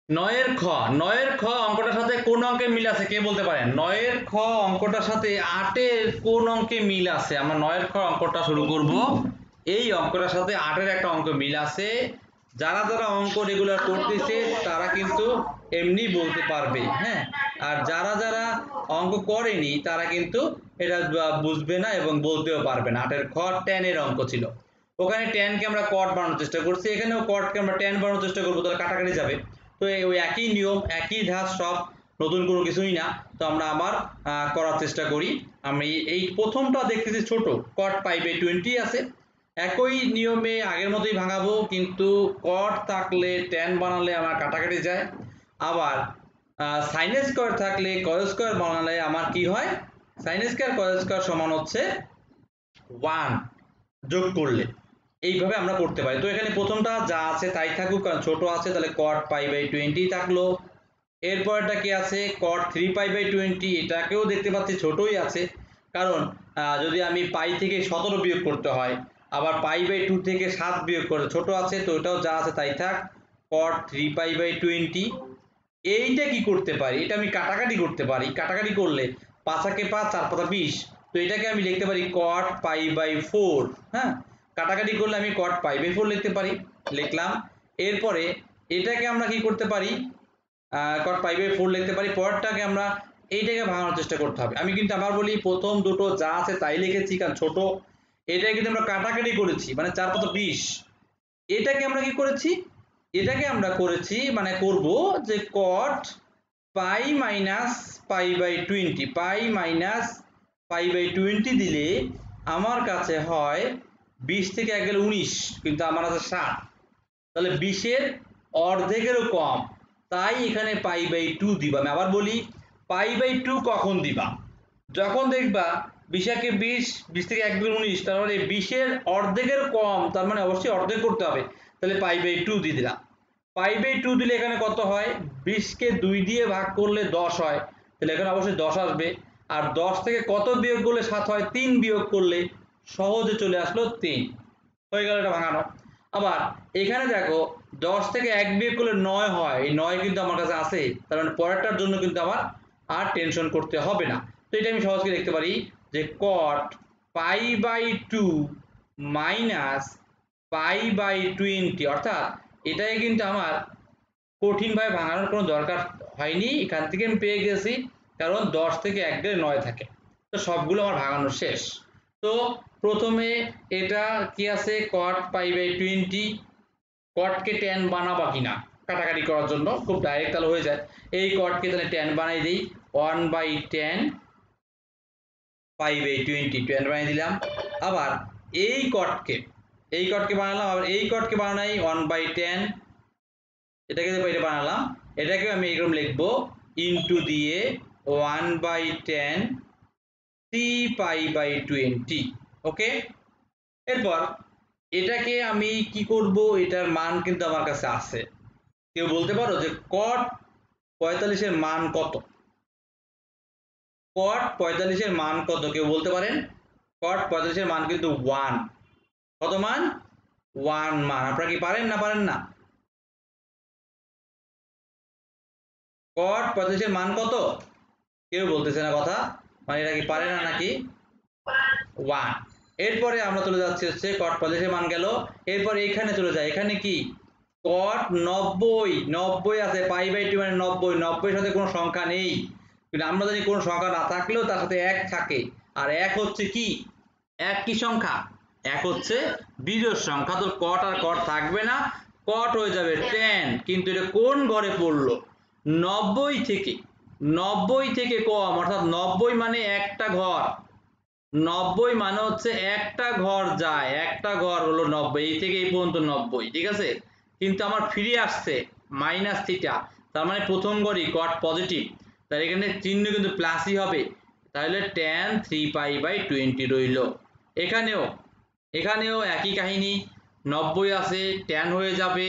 নয়ের খ। নয়ের খ অঙ্কটার সাথে কোন অঙ্কে মিল আছে কে বলতে পারেন? নয়ের খ অঙ্কটার সাথে 8-এর কোন অঙ্কে মিল আছে? আমরা নয়ের খ অঙ্কটা শুরু করব। এই অঙ্কটার সাথে 8-এর একটা অঙ্ক মিল আছে। যারা যারা অঙ্ক রেগুলার করতেছে তারা কিন্তু এমনি বলতে পারবে, হ্যাঁ। আর যারা যারা অঙ্ক করেনি তারা কিন্তু এটা বুঝবে না এবং বলতেও পারবে না। 8-এর খ tan-এর অঙ্ক ছিল। ওখানে tan কে আমরা cot বানানোর চেষ্টা করছি, এখানেও cot কে আমরা tan বানানোর চেষ্টা করবো, তাহলে কাটাকাটি যাবে। তো ওই একই নিয়ম, একই ধাঁচ, সব নতুন কোনো কিছুই না। তো আমরা আবার করার চেষ্টা করি। আমি এই প্রথমটা দেখতেছি ছোট, cot π/20 আছে। একই নিয়মে আগের মতোই ভাঙাবো, কিন্তু cot থাকলে tan বানালে আমার কাটাকাটি যায়, আবার sin স্কয়ার থাকলে cos স্কয়ার বানালে আমার কি হয়, sin স্কয়ার cos স্কয়ার সমান হচ্ছে 1 যোগ করলে। এইভাবে আমরা করতে পারি। তো এখানে প্রথমটা যা আছে তাই থাকুক, কারণ ছোট আছে, তাহলে cot π/20 থাকলো। এরপরটা কি আছে, cot 3π/20, এটাকেও দেখতে পাচ্ছি ছোটই আছে, কারণ যদি আমি পাই থেকে 17 বিয়োগ করতে হয়, আবার π/2 থেকে 7 বিয়োগ করে ছোট আছে, তো এটাও যা আছে তাই থাক, cot 3π/20। এইটা কি করতে পারি, এটা আমি কাটাকাটি করতে পারি, কাটাকাটি করলে 5 × 5 4 × 20, তো এটাকে আমি লিখতে পারি cot π/4, হ্যাঁ। কাটাকাটি করলে আমি cot π/4 লিখতে পারি, লিখলাম। এরপরে এটাকে আমরা কি করতে পারি, cot π/4 লিখতে পারি। পরেরটাকে আমরা এইটাকে ভাঙানোর চেষ্টা করতে হবে। আমি কিন্তু আবার বলি, প্রথম দুটো যা আছে তাই লিখেছি, কারণ ছোট। এটাকে কিন্তু আমরা কাটাকাটি করেছি, মানে 4 × 20। এটাকে আমরা কি করেছি, এটাকে আমরা করেছি মানে করব যে cot π-π/20, π-π/20 দিলে আমার কাছে হয় 20 থেকে 1 গেলে 19, কিন্তু আমার আছে 7, তাহলে 20-এর অর্ধেকেরও কম, তাই এখানে π/2 দিবা। আমি আবার বলি, π/2 কখন দিবা, যখন দেখবা 20 20, 20 থেকে 1 গেলে 19, তার মানে 20-এর অর্ধেকের কম, তার মানে অবশ্যই অর্ধেক করতে হবে, তাহলে π/2 দিয়ে দিলাম। π/2 দিলে এখানে কত হয়, 20 কে 2 দিয়ে ভাগ করলে 10 হয়, তাহলে এখানে অবশ্যই 10 আসবে। আর 10 থেকে কত বিয়োগ করলে 7 হয়, 3 বিয়োগ করলে সহজে চলে আসলো 3, হয়ে গেল এটা ভাঙানো। আবার এখানে দেখো 10 থেকে 1 বিয়োগ করলে 9 হয়, এই 9 কিন্তু আমার কাছে আছে, তার মানে পরেরটার জন্য কিন্তু আমার আর টেনশন করতে হবে না। তো এটা আমি সহজে লিখতে পারি যে cot π/2 মাইনাস π/20, অর্থাৎ এটাই কিন্তু আমার কঠিনভাবে ভাঙানোর কোনো দরকার হয়নি, এখান থেকে আমি পেয়ে গেছি, কারণ 10 থেকে 1 গেলে 9 থাকে। তো সবগুলো আমার ভাঙানো শেষ। তো প্রথমে এটা কি আছে, cot π/20, cot কে tan বানাবা কিনা কাটাকাটি করার জন্য, খুব ডাইরেক্ট তাহলে হয়ে যায়। এই cot কে তাহলে tan বানাই দেই, 1/tan π/20, tan বানাই দিলাম। আবার এই cot কে বানালাম, আবার এই cot কে বানাই 1/tan, এটাকে এটা বানালাম, এটাকে আমি এরকম লিখবো ইনটু দিয়ে 1/tan 3π/20, ওকে। এরপর এটাকে আমি কি করব, এটার মান কিন্তু আমার কাছে আছে। কেউ বলতে পারো যে cot 45 এর মান কত, cot 45 এর মান কত, কেউ বলতে পারেন? cot 45 এর মান কিন্তু 1, কত মান, 1 মান। আপনারা কি পারেন না পারেন না? cot 45 এর মান কত, কেউ বলতেছে না কথা, মানে এটা কি পারে না নাকি? 1। এরপরে আমরা চলে যাচ্ছি হচ্ছে cot 45 মান গেল। এরপর এখানে চলে যায়, এখানে কি cot 90 আছে, পাই বাই 2 মানে 90 এর সাথে কোনো সংখ্যা নেই, কিন্তু আমরা জানি কোনো সংখ্যা না থাকলেও তার সাথে 1 থাকে, আর 1 হচ্ছে কি, 1 কি সংখ্যা, 1 হচ্ছে বিজোড় সংখ্যা, তো cot আর cot থাকবে না, cot হয়ে যাবে tan। কিন্তু এটা কোন ঘরে পড়লো, 90 থেকে কম, অর্থাৎ 90 মানে একটা ঘর, 90 মানে হচ্ছে একটা ঘর যায়, একটা ঘর হলো 90, এই থেকে এই পর্যন্ত 90, ঠিক আছে। কিন্তু আমার ফিরে আসছে মাইনাস থিটা, তার মানে প্রথম ঘরই cot পজিটিভ, তার এখানে চিহ্ন কিন্তু প্লাসই হবে, তাহলে tan 3π/20 রইল। এখানেও একই কাহিনী, 90 আছে, tan হয়ে যাবে,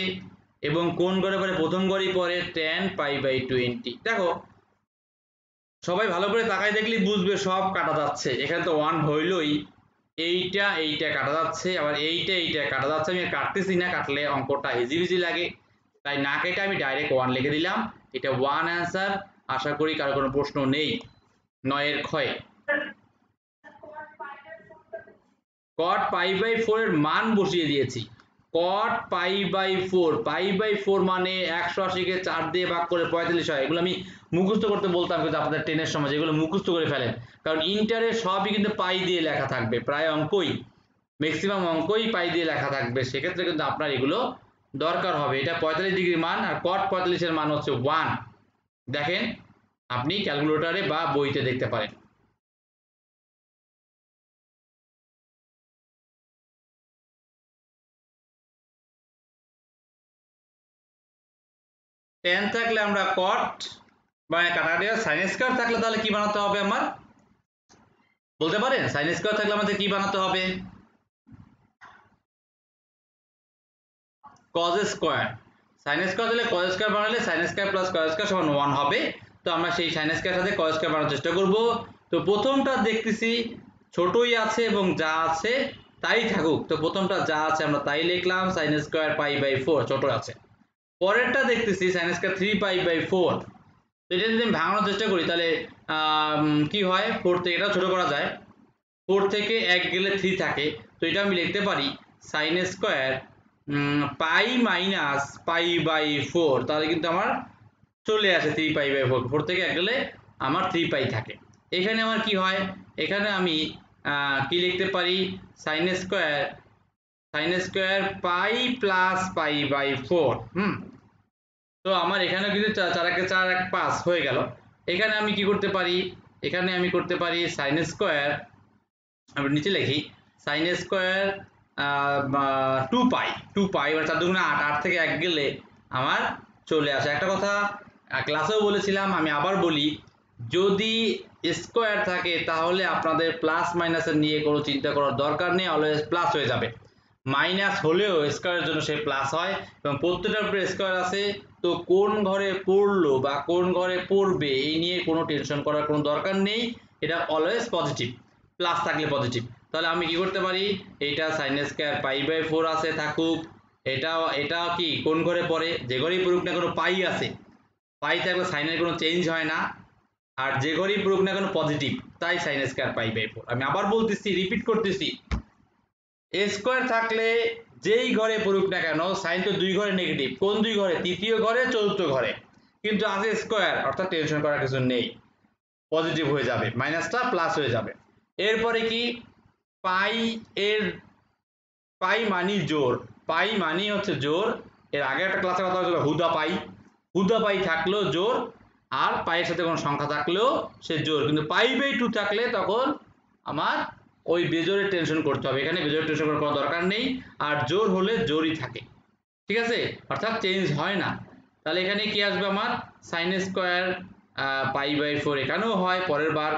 এবং কোন ঘরে পড়ে, প্রথম ঘরই পড়ে, tan π/20। দেখো সবাই ভালো করে তাকায় দেখলেই বুঝবে সব কাটা যাচ্ছে, এখানে তো 1 হইলই, এইটা কাটা যাচ্ছে, আবার এইটা কাটা যাচ্ছে, আমি কাটতেছি না, কাটলে অঙ্কটা হিজিবিজি লাগে, তাই না কেটে আমি ডাইরেক্ট 1 লিখে দিলাম, এটা 1 অ্যান্সার। আশা করি কারো কোনো প্রশ্ন নেই। 9 এর ক্ষয়ে cot π/4 এর মান বসিয়ে দিয়েছি, cot π/4 মানে 180 কে 4 দিয়ে ভাগ করে 45 হয়, এগুলো আমি মুখস্থ করতে বলতাম কিন্তু আপনাদের 10 এর সময় যেগুলো মুখস্থ করে ফেলেন, কারণ ইন্টারে সবই কিন্তু পাই দিয়ে লেখা থাকবে, প্রায় অঙ্কই, ম্যাক্সিমাম অঙ্কই পাই দিয়ে লেখা থাকবে, সেক্ষেত্রে কিন্তু আপনার এগুলো দরকার হবে। এটা 45 ডিগ্রি মান, আর cot 45 এর মান হচ্ছে 1, দেখেন আপনি ক্যালকুলেটরে বা বইতে দেখতে পারেন। tan থাকলে আমরা cot মানে কাটাকাটি, sin স্কয়ার থাকলে তাহলে কি বানাতে হবে আমার, বলতে পারেন? sin স্কয়ার থাকলে আমাদের কি বানাতে হবে, cos স্কয়ার। sin স্কয়ার দিলে cos স্কয়ার বানালে sin square plus cos square সমান 1 হবে, তো আমরা সেই sin স্কয়ার সাথে cos স্কয়ার বানানোর চেষ্টা করব। তো প্রথমটা দেখতেছি ছোটই আছে এবং যা আছে তাই থাকুক, তো প্রথমটা যা আছে আমরা তাই লিখলাম, sin স্কয়ার π/4 ছোট আছে। পরেরটা দেখতেছি sin স্কয়ার 3π/4, তো এটা যদি আমি ভাঙানোর চেষ্টা করি তাহলে কি হয়, 4 থেকে এটাও ছোট করা যায়, 4 থেকে 1 গেলে 3 থাকে, তো এটা আমি লিখতে পারি sin স্কয়ার পাই মাইনাস π/4, তাহলে কিন্তু আমার চলে আসে 3π/4, 4 থেকে 1 গেলে আমার 3π থাকে। এখানে আমার কি হয়, এখানে আমি কি লিখতে পারি, sin স্কয়ার পাই প্লাস π/4, তো আমার এখানে কিন্তু 4 1 4 1 5 হয়ে গেল। এখানে আমি কি করতে পারি, এখানে আমি করতে পারি sin স্কয়ার, আমরা নিচে লিখি sin স্কয়ার 2π মানে 4 দুগুণে 8, 8 থেকে 1 গেলে আমার চলে আসে। একটা কথা ক্লাসেও বলেছিলাম, আমি আবার বলি, যদি স্কয়ার থাকে তাহলে আপনাদের প্লাস মাইনাসের নিয়ে কোনো চিন্তা করার দরকার নেই, অলওয়েজ প্লাস হয়ে যাবে, মাইনাস হলেও স্কয়ারের জন্য সেই প্লাস হয়, এবং প্রত্যেকটার উপরে স্কয়ার আছে, তো কোন ঘরে পড়লো বা কোন ঘরে পড়বে এই নিয়ে কোনো টেনশন করার কোনো দরকার নেই, এটা অলওয়েজ পজিটিভ, প্লাস থাকলে পজিটিভ। তাহলে আমি কি করতে পারি, এইটা sin স্কয়ার π/4 আছে থাকুক, এটাও কি কোন ঘরে পড়ে, যে ঘরেই পড়ুক না কোনো পাই আছে, পাই থাকলে সাইনের কোনো চেঞ্জ হয় না, আর যে ঘরেই পড়ুক না কোনো পজিটিভ, তাই sin স্কয়ার π/4। আমি আবার বলতেছি, রিপিট করতেছি, স্কয়ার থাকলে যেই ঘরে পড়ুক না কেন সাইন তো দুই ঘরে নেগেটিভ, কোন দুই ঘরে, তৃতীয় ঘরে চতুর্থ ঘরে, কিন্তু আছে স্কয়ার অর্থাৎ টেনশন করার কিছু নেই, পজিটিভ হয়ে যাবে, মাইনাসটা প্লাস হয়ে যাবে। এরপরে কি, পাই এর পাই মানি জোর, পাই মানি হচ্ছে জোর, এর আগে একটা ক্লাসে কথা হয়েছিল হুদা পাই থাকলেও জোর, আর পাইয়ের সাথে কোনো সংখ্যা থাকলেও সে জোর, কিন্তু π/2 থাকলে তখন আমার ওই বেজোরের টেনশন করতে হবে, এখানে বেজোরের টেনশন করার কোনো দরকার নেই, আর জোর হলে জোরই থাকে, ঠিক আছে, অর্থাৎ চেঞ্জ হয় না। তাহলে এখানে কি আসবে আমার, sin স্কয়ার π/4 এখানেও হয় পরের বার,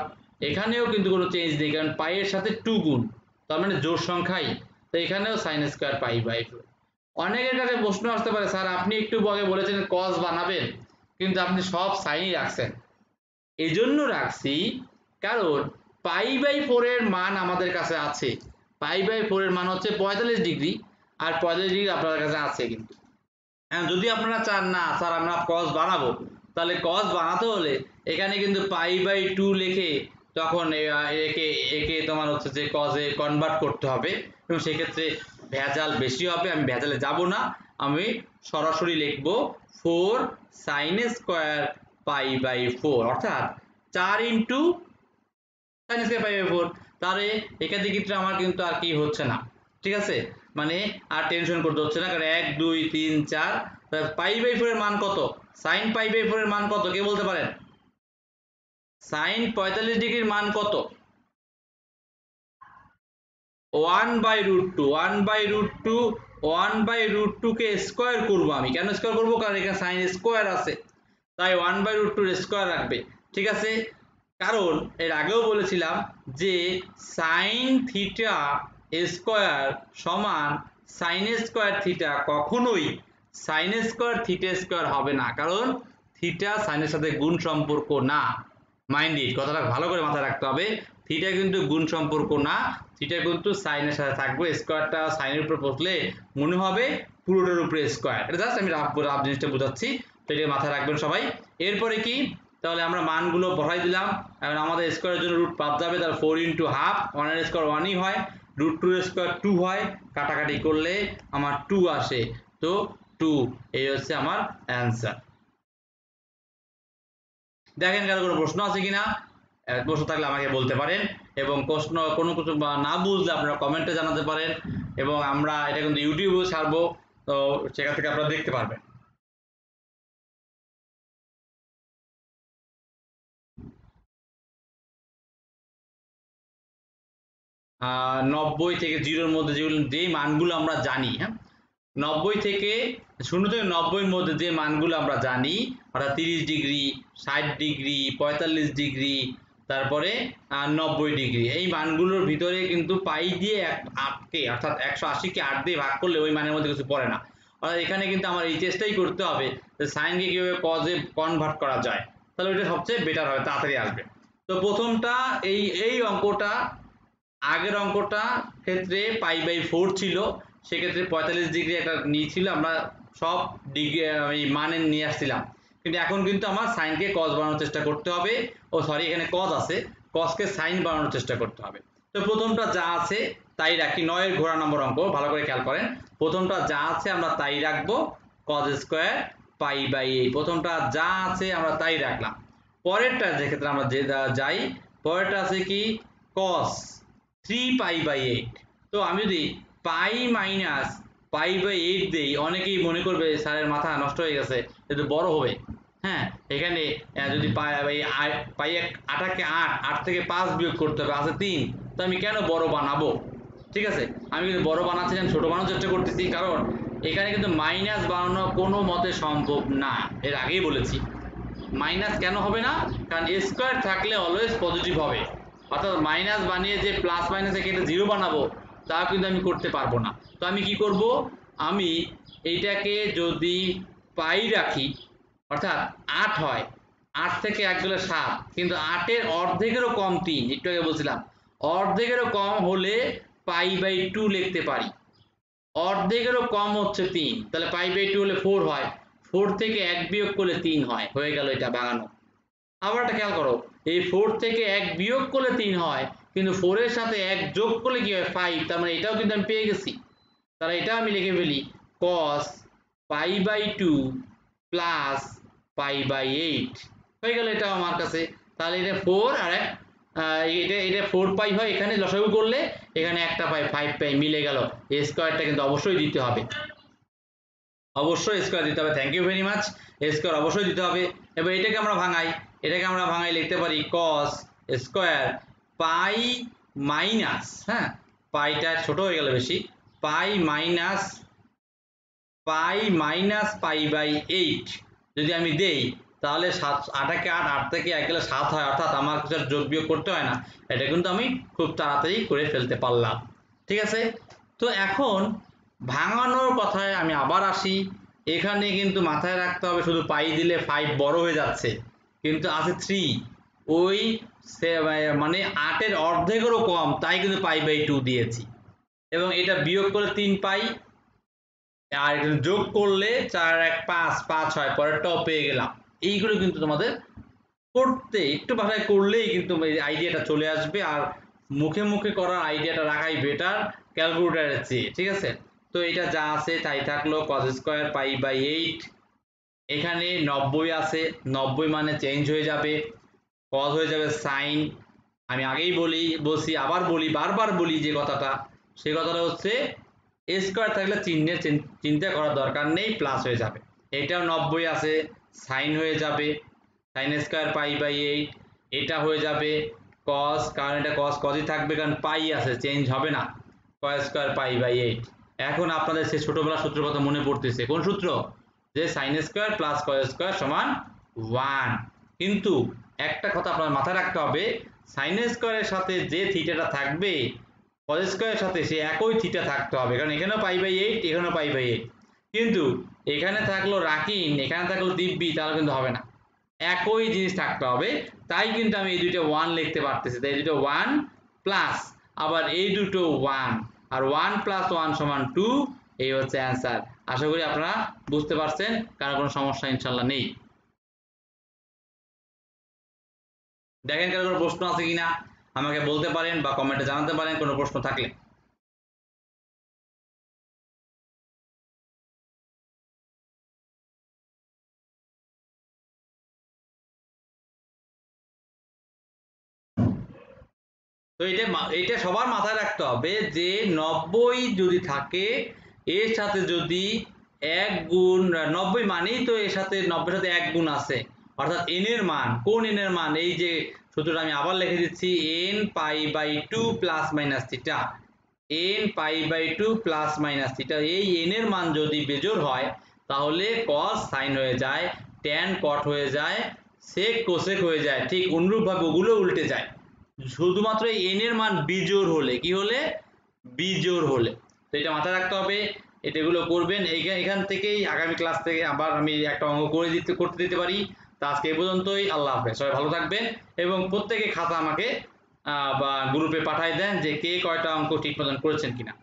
এখানেও কিন্তু কোনো চেঞ্জ নেই, কারণ পাইয়ের সাথে 2 গুণ, তার মানে জোড় সংখ্যাই, তো এখানেও sin স্কয়ার π/4। অনেকের কাছে প্রশ্ন আসতে পারে, স্যার আপনি একটু আগে বলেছেন cos বানাবেন, কিন্তু আপনি সব সাইনই রাখছেন, এই জন্য রাখছি কারণ π/4 এর মান আমাদের কাছে আছে, π/4 এর মান হচ্ছে 45 ডিগ্রি, আর 45 ডিগ্রি আপনাদের কাছে আছে, কিন্তু যদি আপনারা চান না স্যার আমরা cos বানাবো, তাহলে cos বানাতে হলে এখানে কিন্তু π/2 লিখে তখন একে একে তোমার হচ্ছে যে কজে কনভার্ট করতে হবে এবং সেক্ষেত্রে ভেজাল বেশি হবে। আমি ভেজালে যাব না, আমি সরাসরি লিখবো 4 sin স্কয়ার পাই বাই 4 অর্থাৎ 4 into sin square pi by 4। তাহলে একাধিক ক্ষেত্রে আমার কিন্তু আর কি হচ্ছে না, ঠিক আছে, মানে আর টেনশন করতে হচ্ছে না, কারণ 1 2 3 4 পাই বাই 4 এর মান কত, sin পাই বাই 4 এর মান কত কে বলতে পারেন? sin 45 ডিগ্রির মান কত? 1/√2 1/√2 1/√2 কে স্কয়ার করব। আমি কেন স্কয়ার করব? কারণ এখানে sin স্কয়ার আছে, তাই 1/√2 এর স্কয়ার রাখবে, ঠিক আছে। কারণ এর আগেও বলেছিলাম যে sin থিটা স্কয়ার সমান sin স্কয়ার থিটা, কখনোই sin স্কয়ার থিটা স্কয়ার হবে না, কারণ থিটা সাইনের সাথে গুণ সম্পর্ক না। মাইন্ড ইট, কথাটা ভালো করে মাথায় রাখতে হবে, থিটা কিন্তু গুণ সম্পর্ক না, থিটা কিন্তু সাইনের সাথে থাকবে। স্কয়ারটা সাইনের উপর বসলে মনে হবে পুরোটার উপরে স্কয়ার। এটা জাস্ট আমি রাফ জিনিসটা বোঝাচ্ছি, তো এটা মাথায় রাখবেন সবাই। এরপরে কি, তাহলে আমরা মানগুলো বসাই দিলাম। এখন আমাদের স্কয়ারের জন্য রুট 5 যাবে, তাহলে 4 ইন্টু হাফ, 1 এর স্কয়ার 1ই হয়, √2 এর স্কয়ার 2 হয়, কাটাকাটি করলে আমার 2 আসে, তো 2 এই হচ্ছে আমার অ্যান্সার। দেখেন কারো কোনো প্রশ্ন আছে কিনা, প্রশ্ন থাকলে আমাকে বলতে পারেন, এবং প্রশ্ন কোনো কিছু না বুঝলে আপনারা কমেন্টে জানাতে পারেন, এবং আমরা এটা কিন্তু ইউটিউবেও ছাড়বো, তো সেখান থেকে আপনারা দেখতে পারবেন। আহ 90 থেকে 0-র মধ্যে যেই মানগুলো আমরা জানি, হ্যাঁ 90 থেকে 0 থেকে 90-র মধ্যে যে মানগুলো আমরা জানি, অর্থাৎ 30 ডিগ্রি, 60 ডিগ্রি, 45 ডিগ্রি, তারপরে 90 ডিগ্রি, এই মানগুলোর ভিতরে কিন্তু পাই দিয়ে 8কে অর্থাৎ 180কে 8 দিয়ে ভাগ করলে ওই মানের মধ্যে কিছু পড়ে না। অর্থাৎ এখানে কিন্তু আমার এই চেষ্টাই করতে হবে যে সাইনকে কিভাবে কজে কনভার্ট করা যায়, তাহলে ওইটা সবচেয়ে বেটার হবে, তাড়াতাড়ি আসবে। তো প্রথমটা এই অঙ্কটা, আগের অঙ্কটা ক্ষেত্রে পাই বাই 4 ছিল, সেক্ষেত্রে 45 ডিগ্রি একটা নিয়েছিল, আমরা সব ডিগ্রি এই মানে নিয়ে আসছিলাম, কিন্তু এখন কিন্তু আমার সাইনকে কজ বানানোর চেষ্টা করতে হবে, ও সরি এখানে কজ আছে, কজকে সাইন বানানোর চেষ্টা করতে হবে। তো প্রথমটা যা আছে তাই রাখি, 9 এর ঘোড়া নম্বর অঙ্ক, ভালো করে খেয়াল করেন, প্রথমটা যা আছে আমরা তাই রাখবো, কজ স্কয়ার পাই বাই 8, প্রথমটা যা আছে আমরা তাই রাখলাম। পরেরটা যে ক্ষেত্রে আমরা যে যাই, পরেরটা আছে কি cos 3 পাই বাই 8। তো আমি যদি পাই মাইনাস পাই বাই 8 দেই, অনেকেই মনে করবে স্যারের মাথা নষ্ট হয়ে গেছে, এটা বড় হবে। হ্যাঁ, এখানে যদি পাই 8কে 8 থেকে 5 বিয়োগ করতে হবে, আছে 3, তো আমি কেন বড় বানাবো? ঠিক আছে, আমি কিন্তু বড় বানাচ্ছি না, ছোট বানানোর চেষ্টা করতেছি, কারণ এখানে কিন্তু মাইনাস বানানো কোনো মতে সম্ভব না, এর আগেই বলেছি। মাইনাস কেন হবে না? কারণ স্কয়ার থাকলে অলওয়েজ পজিটিভ হবে, অর্থাৎ মাইনাস বানিয়ে যে প্লাস মাইনাসে কেটে 0 বানাবো তা কিন্তু আমি করতে পারবো না। তো আমি কি করব, আমি এইটাকে যদি পাই রাখি, অর্থাৎ 8 হয়, 8 থেকে 1 গেলে 7, কিন্তু 8-এর অর্ধেকেরও কম 3, একটু আগে বলছিলাম অর্ধেকেরও কম হলে পাই বাই 2 লিখতে পারি, অর্ধেকেরও কম হচ্ছে 3, তাহলে পাই বাই 2 হলে 4 হয়, 4 থেকে 1 বিয়োগ করলে 3 হয়, হয়ে গেল এটা বাগানো। আবার একটা খেয়াল করো, এই 4 থেকে 1 বিয়োগ করলে 3 হয়, কিন্তু 4 এর সাথে 1 যোগ করলে কি হয় 5, তার মানে এটাও কিন্তু আমি পেয়ে গেছি, তাহলে এটা আমি লিখে ফেলি cos pi by 2 plus pi by 8, হয়ে গেল এটাও আমার কাছে। তাহলে এটা 4 আর এটা 4 পাই হয়, এখানে লসাগু করলে এখানে একটা পাই 5 পাই, মিলে গেল। এই স্কয়ারটা কিন্তু অবশ্যই দিতে হবে, অবশ্যই স্কয়ার দিতে হবে, thank you very much, square অবশ্যই দিতে হবে। এবার এটাকে আমরা ভাঙাই, লিখতে পারি cos স্কয়ার পাই মাইনাস, হ্যাঁ পাইটা ছোট হয়ে গেল বেশি, পাই মাইনাস পাই বাই 8 যদি আমি দেই, তাহলে 8-কে 8 থেকে 1 গেলে 7 হয়, অর্থাৎ আমার কিছু যোগ বিয়োগ করতে হয় না, এটা কিন্তু আমি খুব তাড়াতাড়ি করে ফেলতে পারলাম। ঠিক আছে, তো এখন ভাঙানোর কথায় আমি আবার আসি, এখানে কিন্তু মাথায় রাখতে হবে শুধু পাই দিলে 5 বড় হয়ে যাচ্ছে, কিন্তু আছে 3, ওই মানে 8-এর অর্ধেকেরও কম, তাই কিন্তু পাই বাই 2 দিয়েছি, এবং এটা বিয়োগ করলে 3 পাই, আর যোগ করলে 4 1 5 5 হয়, পরেরটাও পেয়ে গেলাম। এইগুলো কিন্তু তোমাদের করতে একটু বাসায় করলেই কিন্তু আইডিয়াটা চলে আসবে, আর মুখে মুখে করার আইডিয়াটা রাখাই বেটার ক্যালকুলেটরের চেয়ে, ঠিক আছে। তো এটা যা আছে তাই থাকলো cos স্কয়ার পাই বাই 8, এখানে 90 আছে, 90 মানে চেঞ্জ হয়ে যাবে, cos হয়ে যাবে sin। আমি আগেই বলছি আবার বলি, বারবার বলি যে কথাটা, সেই কথাটা হচ্ছে স্কয়ার থাকলে চিহ্নের চিন্তা করার দরকার নেই, প্লাস হয়ে যাবে। এটাও 90 আছে, সাইন হয়ে যাবে, সাইন স্কয়ার পাই বাই 8। এটা হয়ে যাবে cos, কারণ এটা cos cosই থাকবে, কারণ পাই আছে, চেঞ্জ হবে না, cos স্কয়ার পাই বাই 8। এখন আপনাদের সেই ছোটবেলার সূত্রের কথা মনে পড়তেছে, কোন সূত্র? যে sine square plus cos square সমান 1। কিন্তু একটা কথা আপনার মাথায় রাখতে হবে, সাইন স্কয়ারের সাথে যে থিটাটা থাকবে cos স্কয়ারের সাথে সে একই থিটা থাকতে হবে, কারণ এখানেও পাই বাই 8, এখানেও পাই বাই 8। কিন্তু এখানে থাকলো রাকিন, এখানে থাকলো দিব্যি, তাহলে কিন্তু হবে না, একই জিনিস থাকতে হবে। তাই কিন্তু আমি এই দুটো 1 লিখতে পারতেছি, তাই এই দুটো 1 প্লাস আবার এই দুটো 1, আর 1 প্লাস 1 সমান 2। এই হচ্ছে অ্যান্সার। আশা করি আপনারা বুঝতে পারছেন, কারো কোনো সমস্যা ইনশাল্লাহ নেই। দেখেন কারো কোনো প্রশ্ন আছে কিনা আমাকে বলতে পারেন বা কমেন্টে জানাতে পারেন কোনো প্রশ্ন থাকলে। তো এটা সবার মাথায় রাখতে হবে যে 90 যদি থাকে, এর সাথে যদি 1 গুণ, 90 মানেই তো এর সাথে 90 সাথে 1 গুণ আছে, অর্থাৎ n এর মান, কোন n এর মান? এই যে সূত্রটা আমি আবার লিখে দিচ্ছি, n pi by 2 plus minus theta, n pi by 2 plus minus theta. এই n এর মান যদি বেজোড় হয় তাহলে cos sin হয়ে যায়, tan cot হয়ে যায়, sec cosec হয়ে যায়, ঠিক অনুরূপভাবে ওগুলো উল্টে যায় শুধুমাত্র n এর মান বিজোড় হলে। কি হলে? বিজোড় হলে। তো এটা মাথায় রাখতে হবে, এটাগুলো করবেন। এখান থেকেই আগামী ক্লাস থেকে আবার আমি একটা অঙ্ক করতে দিতে পারি। তো আজকে এই পর্যন্তই, আল্লাহ হাফেজ, সবাই ভালো থাকবেন এবং প্রত্যেকে খাতা আমাকে বা গ্রুপে পাঠায় দেন যে কে কয়টা অঙ্ক ঠিক মতন করেছেন কিনা।